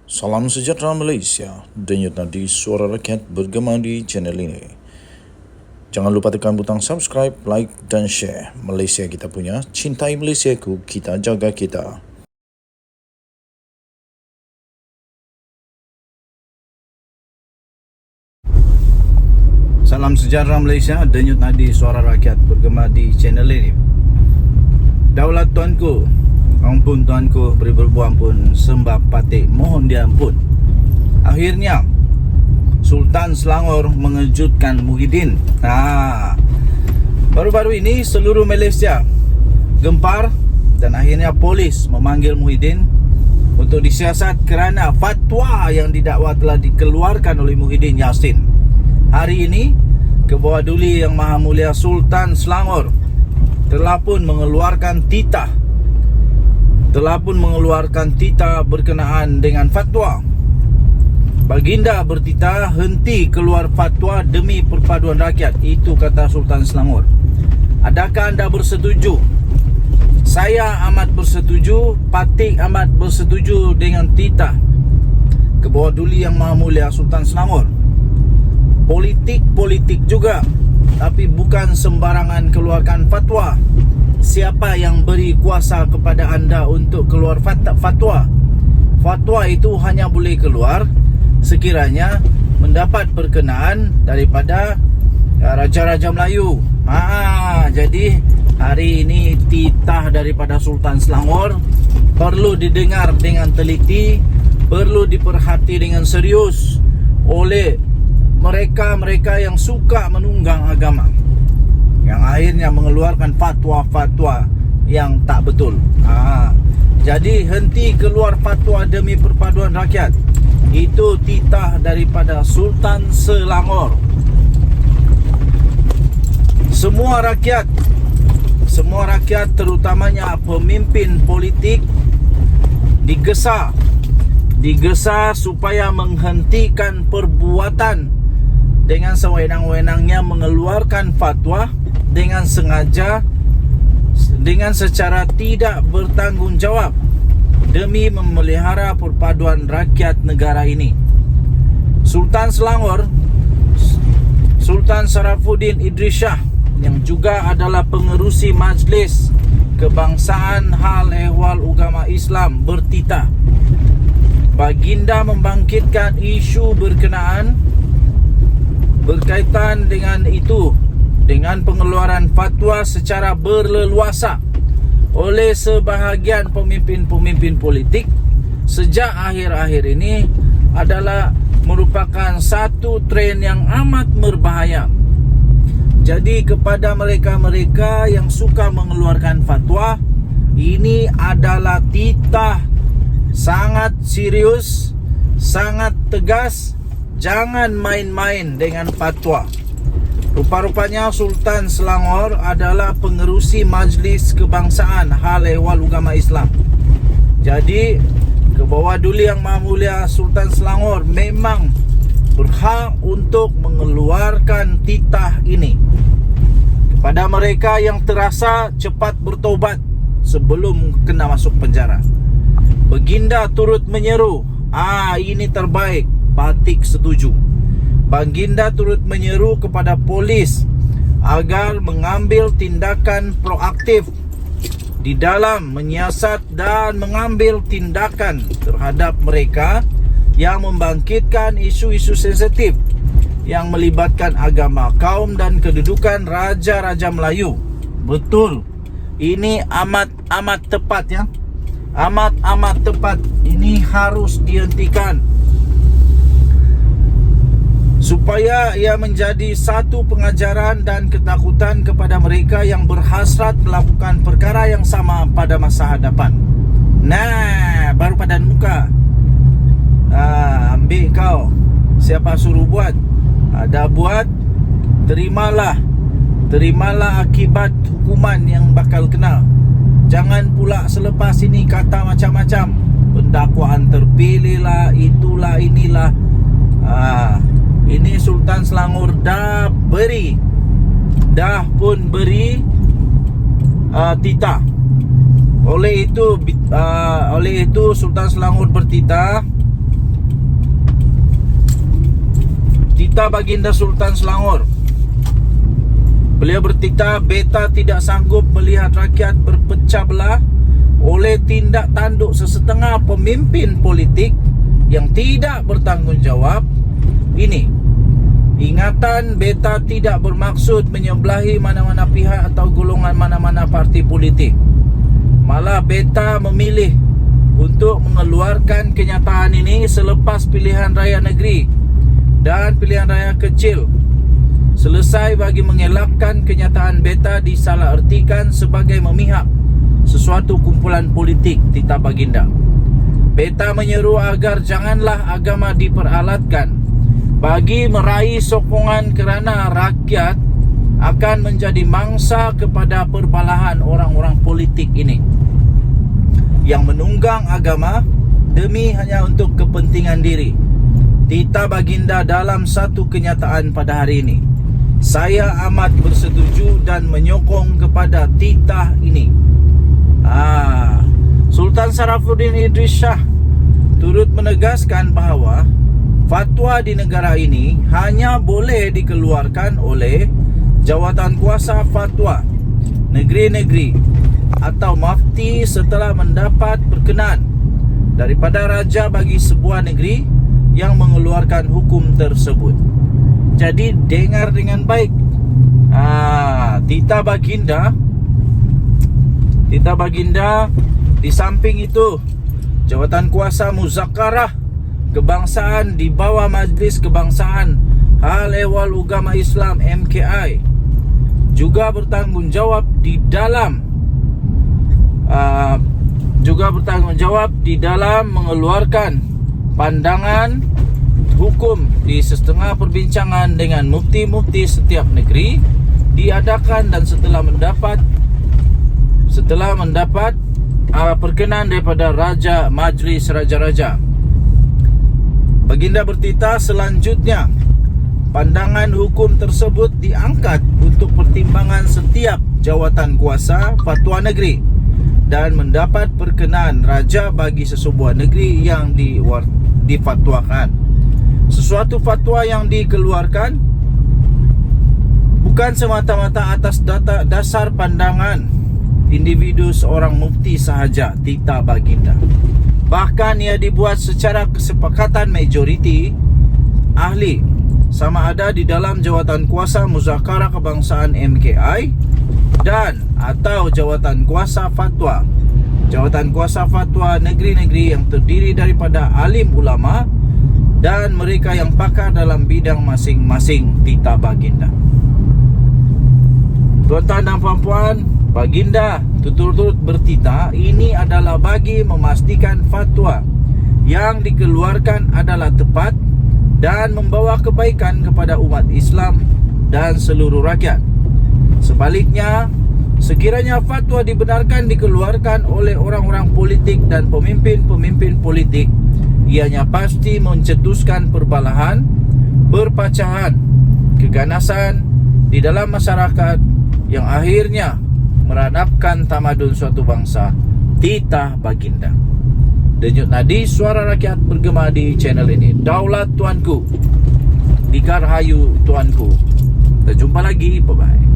Salam sejahtera Malaysia, denyut nadi suara rakyat bergema di channel ini. Jangan lupa tekan butang subscribe, like dan share. Malaysia kita punya, cintai Malaysiaku, kita jaga kita. Salam sejahtera Malaysia, denyut nadi suara rakyat bergema di channel ini. Daulat tuanku, ampun tuanku, beri berbuah ampun, sembah patik, mohon diampun. Akhirnya Sultan Selangor mengejutkan Muhyiddin. Baru-baru ini seluruh Malaysia gempar dan akhirnya polis memanggil Muhyiddin untuk disiasat kerana fatwa yang didakwa telah dikeluarkan oleh Muhyiddin Yassin. Hari ini Kebawah Duli Yang Maha Mulia Sultan Selangor telah pun mengeluarkan titah berkenaan dengan fatwa. Baginda bertitah henti keluar fatwa demi perpaduan rakyat. Itu kata Sultan Selangor. Adakah anda bersetuju? Saya amat bersetuju, Patik amat bersetuju dengan titah Kebawah Duli Yang Maha Mulia Sultan Selangor. Politik juga, tapi bukan sembarangan keluarkan fatwa. Siapa yang beri kuasa kepada anda untuk keluar fatwa? Fatwa itu hanya boleh keluar sekiranya mendapat perkenaan daripada Raja-Raja Melayu. Jadi hari ini titah daripada Sultan Selangor perlu didengar dengan teliti, perlu diperhati dengan serius oleh mereka-mereka yang suka menunggang agama, yang akhirnya mengeluarkan fatwa-fatwa yang tak betul. Jadi henti keluar fatwa demi perpaduan rakyat. Itu titah daripada Sultan Selangor. Semua rakyat terutamanya pemimpin politik digesa supaya menghentikan perbuatan dengan sewenang-wenangnya mengeluarkan fatwa dengan sengaja, dengan secara tidak bertanggungjawab demi memelihara perpaduan rakyat negara ini. Sultan Selangor, Sultan Sarafuddin Idris Shah, yang juga adalah pengerusi Majlis Kebangsaan Hal Ehwal Ugama Islam, bertitah Baginda membangkitkan isu berkaitan dengan pengeluaran fatwa secara berleluasa oleh sebahagian pemimpin-pemimpin politik sejak akhir-akhir ini adalah merupakan satu trend yang amat berbahaya. Jadi kepada mereka-mereka yang suka mengeluarkan fatwa, ini adalah titah sangat serius, sangat tegas. Jangan main-main dengan fatwa. Rupa-rupanya Sultan Selangor adalah pengerusi Majlis Kebangsaan Hal Ehwal Ugama Islam. Jadi Kebawah Duli Yang Maha Mulia Sultan Selangor memang berhak untuk mengeluarkan titah ini. Kepada mereka yang terasa, cepat bertobat sebelum kena masuk penjara. Baginda turut menyeru, ini terbaik, Patik setuju. Baginda turut menyeru kepada polis agar mengambil tindakan proaktif di dalam menyiasat dan mengambil tindakan terhadap mereka yang membangkitkan isu-isu sensitif yang melibatkan agama, kaum dan kedudukan Raja-Raja Melayu. Betul, ini amat tepat ya. Amat tepat. Ini harus dihentikan supaya ia menjadi satu pengajaran dan ketakutan kepada mereka yang berhasrat melakukan perkara yang sama pada masa hadapan. Baru padan muka. Ambil kau. Siapa suruh buat? Ada buat, terimalah akibat hukuman yang bakal kena. Jangan pula selepas ini kata macam-macam, pendakwaan terpilih lah, itulah, inilah. Ini Sultan Selangor dah pun beri titah. Oleh itu Sultan Selangor bertitah Tita Baginda Sultan Selangor. Beliau bertita, beta tidak sanggup melihat rakyat berpecah belah oleh tindak tanduk sesetengah pemimpin politik yang tidak bertanggungjawab ini. Ingatan, beta tidak bermaksud menyebelahi mana-mana pihak atau golongan mana-mana parti politik. Malah beta memilih untuk mengeluarkan kenyataan ini selepas pilihan raya negeri dan pilihan raya kecil selesai bagi mengelakkan kenyataan beta disalahartikan sebagai memihak sesuatu kumpulan politik. Tita Baginda, beta menyeru agar janganlah agama diperalatkan bagi meraih sokongan kerana rakyat akan menjadi mangsa kepada perbalahan orang-orang politik ini yang menunggang agama demi hanya untuk kepentingan diri. Tita Baginda, dalam satu kenyataan pada hari ini, saya amat bersetuju dan menyokong kepada titah ini. Sultan Sarafuddin Idris Shah turut menegaskan bahawa fatwa di negara ini hanya boleh dikeluarkan oleh jawatan kuasa fatwa negeri-negeri atau mufti setelah mendapat perkenan daripada raja bagi sebuah negeri yang mengeluarkan hukum tersebut. Jadi dengar dengan baik. Tita Baginda, di samping itu jawatan kuasa muzakarah kebangsaan di bawah Majlis Kebangsaan Hal Ehwal Ugama Islam MKI juga bertanggungjawab di dalam mengeluarkan pandangan hukum di setengah perbincangan dengan mufti-mufti setiap negeri diadakan dan setelah mendapat perkenan daripada Majlis Raja-Raja. Baginda bertita, selanjutnya pandangan hukum tersebut diangkat untuk pertimbangan setiap jawatan kuasa fatwa negeri dan mendapat perkenan raja bagi sesebuah negeri yang difatwakan. Sesuatu fatwa yang dikeluarkan bukan semata-mata atas dasar pandangan individu seorang mufti sahaja. Tita Baginda, bahkan ia dibuat secara kesepakatan majoriti ahli, sama ada di dalam jawatan kuasa muzakarah kebangsaan MKI dan atau jawatan kuasa fatwa negeri-negeri yang terdiri daripada alim ulama dan mereka yang pakar dalam bidang masing-masing. Tita Baginda. Tuan-tuan dan puan-puan, Baginda turut bertita ini adalah bagi memastikan fatwa yang dikeluarkan adalah tepat dan membawa kebaikan kepada umat Islam dan seluruh rakyat. Sebaliknya, sekiranya fatwa dibenarkan dikeluarkan oleh orang-orang politik dan pemimpin-pemimpin politik, ianya pasti mencetuskan perbalahan, perpecahan, keganasan di dalam masyarakat yang akhirnya meranapkan tamadun suatu bangsa. Tita Baginda. Denyut nadi suara rakyat bergema di channel ini. Daulat tuanku, dikarhayu tuanku. Kita jumpa lagi, bye-bye.